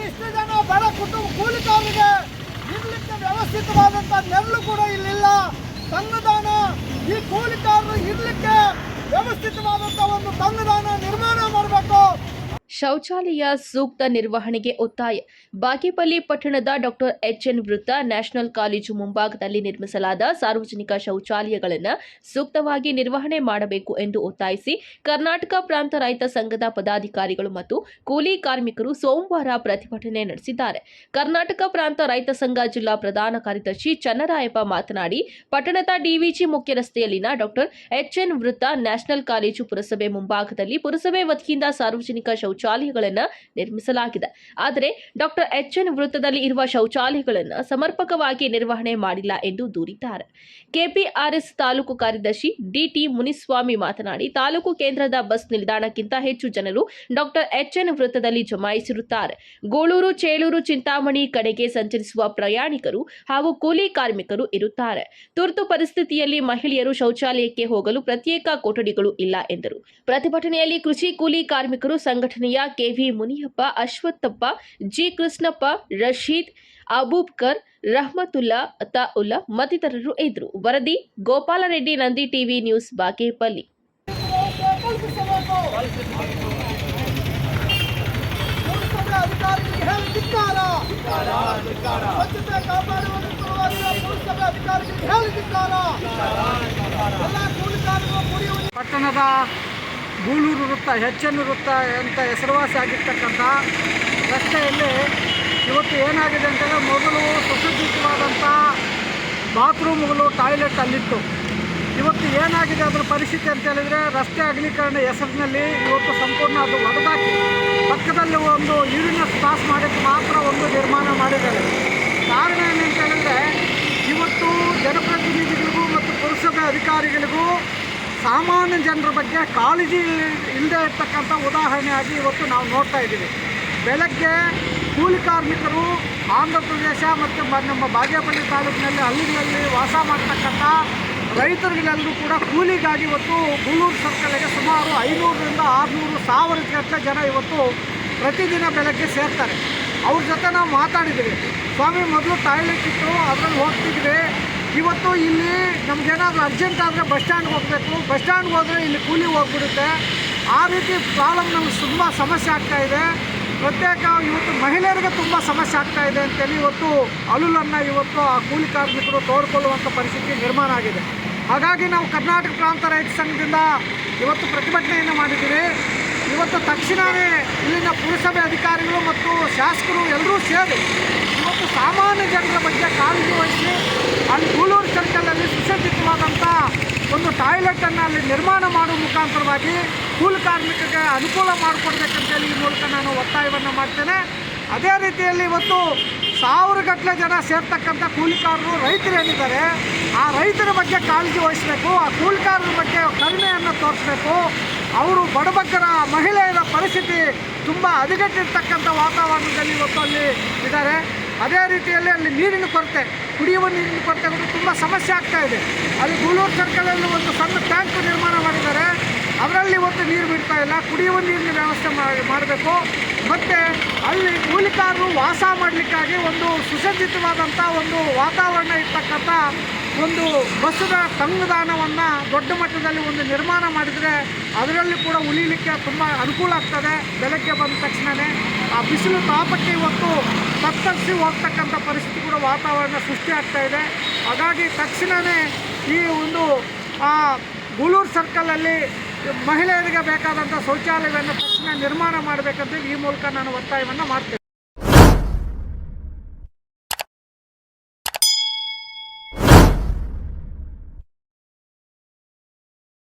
ಇಷ್ಟು ಜನ ಬಡ ಕೂಲಿಕಾರರಿಗೆ ಇರ್ಲಿಕ್ಕೆ ವ್ಯವಸ್ಥಿತವಾದಂಥ ನೆರಳು ಕೂಡ ಇಲ್ಲಿಲ್ಲ. ತಂಗುದಾಣ ಈ ಕೂಲಿಕಾರರು ಇರ್ಲಿಕ್ಕೆ ವ್ಯವಸ್ಥಿತವಾದಂಥ ಒಂದು ತಂಗುದಾಣ ನಿರ್ಮಾಣ ಮಾಡಬೇಕು. ಶೌಚಾಲಯ ಸೂಕ್ತ ನಿರ್ವಹಣೆಗೆ ಒತ್ತಾಯ. ಬಾಗೇಪಲ್ಲಿ ಪಟ್ಟಣದ ಡಾಕ್ಟರ್ ಎಚ್.ಎನ್. ವೃತ್ತ ನ್ಯಾಷನಲ್ ಕಾಲೇಜು ಮುಂಭಾಗದಲ್ಲಿ ನಿರ್ಮಿಸಲಾದ ಸಾರ್ವಜನಿಕ ಶೌಚಾಲಯಗಳನ್ನು ಸೂಕ್ತವಾಗಿ ನಿರ್ವಹಣೆ ಮಾಡಬೇಕು ಎಂದು ಒತ್ತಾಯಿಸಿ ಕರ್ನಾಟಕ ಪ್ರಾಂತ ರೈತ ಸಂಘದ ಪದಾಧಿಕಾರಿಗಳು ಮತ್ತು ಕೂಲಿ ಕಾರ್ಮಿಕರು ಸೋಮವಾರ ಪ್ರತಿಭಟನೆ ನಡೆಸಿದ್ದಾರೆ. ಕರ್ನಾಟಕ ಪ್ರಾಂತ ರೈತ ಸಂಘ ಜಿಲ್ಲಾ ಪ್ರಧಾನ ಕಾರ್ಯದರ್ಶಿ ಚನ್ನರಾಯಪ್ಪ ಮಾತನಾಡಿ, ಪಟ್ಟಣದ ಡಿವಿಜಿ ಮುಖ್ಯ ರಸ್ತೆಯಲ್ಲಿನ ಡಾಕ್ಟರ್ ಎಚ್.ಎನ್. ವೃತ್ತ ನ್ಯಾಷನಲ್ ಕಾಲೇಜು ಪುರಸಭೆ ಮುಂಭಾಗದಲ್ಲಿ ಪುರಸಭೆ ವತಿಯಿಂದ ಸಾರ್ವಜನಿಕ ಶೌಚಾಲಯಗಳನ್ನು ನಿರ್ಮಿಸಲಾಗಿದೆ. ಆದರೆ ಡಾಕ್ಟರ್ ಎಚ್.ಎನ್. ವೃತ್ತದಲ್ಲಿ ಇರುವ ಶೌಚಾಲಯಗಳನ್ನು ಸಮರ್ಪಕವಾಗಿ ನಿರ್ವಹಣೆ ಮಾಡಿಲ್ಲ ಎಂದು ದೂರಿದ್ದಾರೆ. ಕೆಪಿಆರ್ಎಸ್ ತಾಲೂಕು ಕಾರ್ಯದರ್ಶಿ ಡಿಟಿ ಮುನಿಸ್ವಾಮಿ ಮಾತನಾಡಿ, ತಾಲೂಕು ಕೇಂದ್ರದ ಬಸ್ ನಿಲ್ದಾಣಕ್ಕಿಂತ ಹೆಚ್ಚು ಜನರು ಡಾಕ್ಟರ್ ಎಚ್.ಎನ್. ವೃತ್ತದಲ್ಲಿ ಜಮಾಯಿಸಿರುತ್ತಾರೆ. ಗೋಳೂರು, ಚೇಳೂರು, ಚಿಂತಾಮಣಿ ಕಡೆಗೆ ಸಂಚರಿಸುವ ಪ್ರಯಾಣಿಕರು ಹಾಗೂ ಕೂಲಿ ಕಾರ್ಮಿಕರು ಇರುತ್ತಾರೆ. ತುರ್ತು ಪರಿಸ್ಥಿತಿಯಲ್ಲಿ ಮಹಿಳೆಯರು ಶೌಚಾಲಯಕ್ಕೆ ಹೋಗಲು ಪ್ರತ್ಯೇಕ ಕೊಠಡಿಗಳು ಇಲ್ಲ ಎಂದರು. ಪ್ರತಿಭಟನೆಯಲ್ಲಿ ಕೃಷಿ ಕೂಲಿ ಕಾರ್ಮಿಕರು ಸಂಘಟನೆಯ ಕೆವಿ ಮುನಿಯಪ್ಪ, ಅಶ್ವತ್ಥಪ್ಪ, ಜಿ ಕೃಷ್ಣಪ್ಪ, ರಶೀದ್, ಅಬೂಬ್ಕರ್, ರಹಮತುಲ್ಲಾ, ಅತಾಉಲ್ಲಾ ಮತ್ತಿತರರು ಇದ್ದರು. ವರದಿ ಗೋಪಾಲರೆಡ್ಡಿ, ನಂದಿ ಟಿವಿ ನ್ಯೂಸ್, ಬಾಗೇಪಲ್ಲಿ. ಪಟ್ಟಣದ ಗೂಳೂರು ವೃತ್ತ, ಎಚ್.ಎನ್. ವೃತ್ತ ಅಂತ ಹೆಸರುವಾಸಿ ಆಗಿರ್ತಕ್ಕಂಥ ರಸ್ತೆಯಲ್ಲಿ ಇವತ್ತು ಏನಾಗಿದೆ ಅಂತಂದರೆ, ಮೊದಲು ಸುಸಜ್ಜಿತವಾದಂಥ ಬಾತ್ರೂಮ್ಗಳು, ಟಾಯ್ಲೆಟ್ ಅಲ್ಲಿತ್ತು. ಇವತ್ತು ಏನಾಗಿದೆ ಅದರ ಪರಿಸ್ಥಿತಿ ಅಂತ ಹೇಳಿದರೆ, ರಸ್ತೆ ಅಗಲೀಕರಣ ಹೆಸರಿನಲ್ಲಿ ಇವತ್ತು ಸಂಪೂರ್ಣ ಅದು ಒಡೆದಾಕಿ ಪಕ್ಕದಲ್ಲಿ ಒಂದು ಯೂರಿನಸ್ ಪಾಸ್ ಮಾಡೋಕ್ಕೆ ಮಾತ್ರ ಒಂದು ನಿರ್ಮಾಣ ಮಾಡಿದ್ದಾರೆ. ಕಾರಣ ಏನಂತ ಹೇಳಿದರೆ, ಇವತ್ತು ಜನಪ್ರತಿನಿಧಿಗಳಿಗೂ ಮತ್ತು ಪುರಸಭೆ ಅಧಿಕಾರಿಗಳಿಗೂ ಸಾಮಾನ್ಯ ಜನರ ಬಗ್ಗೆ ಕಾಳಜಿ ಇಲ್ಲದೆ ಇರ್ತಕ್ಕಂಥ ಉದಾಹರಣೆಯಾಗಿ ಇವತ್ತು ನಾವು ನೋಡ್ತಾ ಇದ್ದೀವಿ. ಬೆಳಗ್ಗೆ ಕೂಲಿ ಕಾರ್ಮಿಕರು ಆಂಧ್ರ ಪ್ರದೇಶ ಮತ್ತು ನಮ್ಮ ಬಾಗೇಪಲ್ಲಿ ತಾಲೂಕಿನಲ್ಲಿ ಹಳ್ಳಿಗಳಲ್ಲಿ ವಾಸ ಮಾಡ್ತಕ್ಕಂಥ ರೈತರುಗಳೆಲ್ಲರೂ ಕೂಡ ಕೂಲಿಗಾಗಿ ಇವತ್ತು ಗೂಳೂರು ಸರ್ಕಲ್ಗೆ ಸುಮಾರು 500ರಿಂದ 600 ಗಟ್ಟಲೆ ಜನ ಇವತ್ತು ಪ್ರತಿದಿನ ಬೆಳಗ್ಗೆ ಸೇರ್ತಾರೆ. ಅವ್ರ ಜೊತೆ ನಾವು ಮಾತಾಡಿದ್ದೀವಿ. ಸ್ವಾಮಿ, ಮೊದಲು ಟಾಯ್ಲೆಟ್ ಇತ್ತು, ಅದರಲ್ಲಿ ಹೋಗ್ತಿದ್ವಿ. ಇವತ್ತು ಇಲ್ಲಿ ನಮಗೇನಾದರೂ ಅರ್ಜೆಂಟ್ ಆದರೆ ಬಸ್ ಸ್ಟ್ಯಾಂಡ್ಗೆ ಹೋಗಬೇಕು, ಬಸ್ ಸ್ಟ್ಯಾಂಡ್ಗೆ ಹೋದರೆ ಇಲ್ಲಿ ಕೂಲಿ ಹೋಗ್ಬಿಡುತ್ತೆ. ಆ ರೀತಿ ಪ್ರಾಬ್ಲಮ್ ನಮಗೆ ತುಂಬ ಸಮಸ್ಯೆ ಆಗ್ತಾಯಿದೆ. ಪ್ರತ್ಯೇಕ ಇವತ್ತು ಮಹಿಳೆಯರಿಗೆ ತುಂಬ ಸಮಸ್ಯೆ ಆಗ್ತಾಯಿದೆ ಅಂತೇಳಿ ಇವತ್ತು ಅಳುಲನ್ನು ಇವತ್ತು ಆ ಕೂಲಿ ಕಾರ್ಮಿಕರು ತೋಡ್ಕೊಳ್ಳುವಂಥ ಪರಿಸ್ಥಿತಿ ನಿರ್ಮಾಣ ಆಗಿದೆ. ಹಾಗಾಗಿ ನಾವು ಕರ್ನಾಟಕ ಪ್ರಾಂತ ರೈತ ಸಂಘದಿಂದ ಇವತ್ತು ಪ್ರತಿಭಟನೆಯನ್ನು ಮಾಡಿದ್ದೀವಿ. ಇವತ್ತು ತಕ್ಷಣವೇ ಇಲ್ಲಿನ ಪುರಸಭೆ ಅಧಿಕಾರಿಗಳು ಮತ್ತು ಶಾಸಕರು ಎಲ್ಲರೂ ಸೇರಿ ಇವತ್ತು ಸಾಮಾನ್ಯ ಜನರ ಬಗ್ಗೆ ಕಾಳಜಿ ವಹಿಸಿ ಅಲ್ಲಿ ಗೂಳೂರು ಸರ್ಕಲಲ್ಲಿ ಸುಸಜ್ಜಿತವಾದಂಥ ಒಂದು ಟಾಯ್ಲೆಟನ್ನು ಅಲ್ಲಿ ನಿರ್ಮಾಣ ಮಾಡುವ ಮುಖಾಂತರವಾಗಿ ಕೂಲಿ ಕಾರ್ಮಿಕರಿಗೆ ಅನುಕೂಲ ಮಾಡಿಕೊಡ್ಬೇಕಂತೇಳಿ ಈ ಮೂಲಕ ನಾನು ಒತ್ತಾಯವನ್ನು ಮಾಡ್ತೇನೆ. ಅದೇ ರೀತಿಯಲ್ಲಿ ಇವತ್ತು 1000 ಗಟ್ಟಲೆ ಜನ ಸೇರ್ತಕ್ಕಂಥ ಕೂಲಿಕಾರರು ರೈತರು ಏನಿದ್ದಾರೆ, ಆ ರೈತರ ಬಗ್ಗೆ ಕಾಳಜಿ ವಹಿಸಬೇಕು, ಆ ಕೂಲಿಕಾರರ ಬಗ್ಗೆ ಕರುಣೆಯನ್ನು ತೋರಿಸಬೇಕು. ಅವರು ಬಡಬಗ್ಗರ ಮಹಿಳೆಯರ ಪರಿಸ್ಥಿತಿ ತುಂಬ ಹದಗೆಟ್ಟಿರ್ತಕ್ಕಂಥ ವಾತಾವರಣದಲ್ಲಿ ಇವತ್ತು ಅಲ್ಲಿ ಇದ್ದಾರೆ. ಅದೇ ರೀತಿಯಲ್ಲಿ ಅಲ್ಲಿ ನೀರಿನ ಕೊರತೆ, ಕುಡಿಯುವ ನೀರಿನ ಕೊರತೆ ತುಂಬ ಸಮಸ್ಯೆ ಆಗ್ತಾಯಿದೆ. ಅಲ್ಲಿ ಗೂಳೂರು ಸರ್ಕಲಲ್ಲಿ ಒಂದು ಸಣ್ಣ ಟ್ಯಾಂಕ್ ನಿರ್ಮಾಣ ಮಾಡಿದ್ದಾರೆ, ಅದರಲ್ಲಿ ಇವತ್ತು ನೀರು ಬಿಡ್ತಾ ಇಲ್ಲ. ಕುಡಿಯುವ ನೀರಿನ ವ್ಯವಸ್ಥೆ ಮಾಡಬೇಕು. ಮತ್ತು ಅಲ್ಲಿ ಕೂಲಿಕಾರರು ವಾಸ ಮಾಡಲಿಕ್ಕಾಗಿ ಒಂದು ಸುಸಜ್ಜಿತವಾದಂಥ ಒಂದು ವಾತಾವರಣ ಇರ್ತಕ್ಕಂಥ ಒಂದು ಬಸ್ಸದ ತಂಗುದಾಣವನ್ನು ದೊಡ್ಡ ಮಟ್ಟದಲ್ಲಿ ಒಂದು ನಿರ್ಮಾಣ ಮಾಡಿದರೆ ಅದರಲ್ಲಿ ಕೂಡ ಉಳಿಲಿಕ್ಕೆ ತುಂಬ ಅನುಕೂಲ ಆಗ್ತದೆ. ಬೆಳಗ್ಗೆ ಬಂದ ತಕ್ಷಣವೇ ಆ ಬಿಸಿಲು ತಾಪಕ್ಕೆ ಇವತ್ತು ತತ್ತರಿಸಿ ಹೋಗ್ತಕ್ಕಂಥ ಪರಿಸ್ಥಿತಿ ಕೂಡ ವಾತಾವರಣ ಸೃಷ್ಟಿ ಆಗ್ತಾಯಿದೆ. ಹಾಗಾಗಿ ತಕ್ಷಣವೇ ಈ ಒಂದು ಗೂಳೂರು ಸರ್ಕಲಲ್ಲಿ ಮಹಿಳೆಯರಿಗೆ ಬೇಕಾದಂಥ ಶೌಚಾಲಯವನ್ನು ತಕ್ಷಣ ನಿರ್ಮಾಣ ಮಾಡಬೇಕಂತ ಈ ಮೂಲಕ ನಾನು ಒತ್ತಾಯವನ್ನು ಮಾಡ್ತೇನೆ.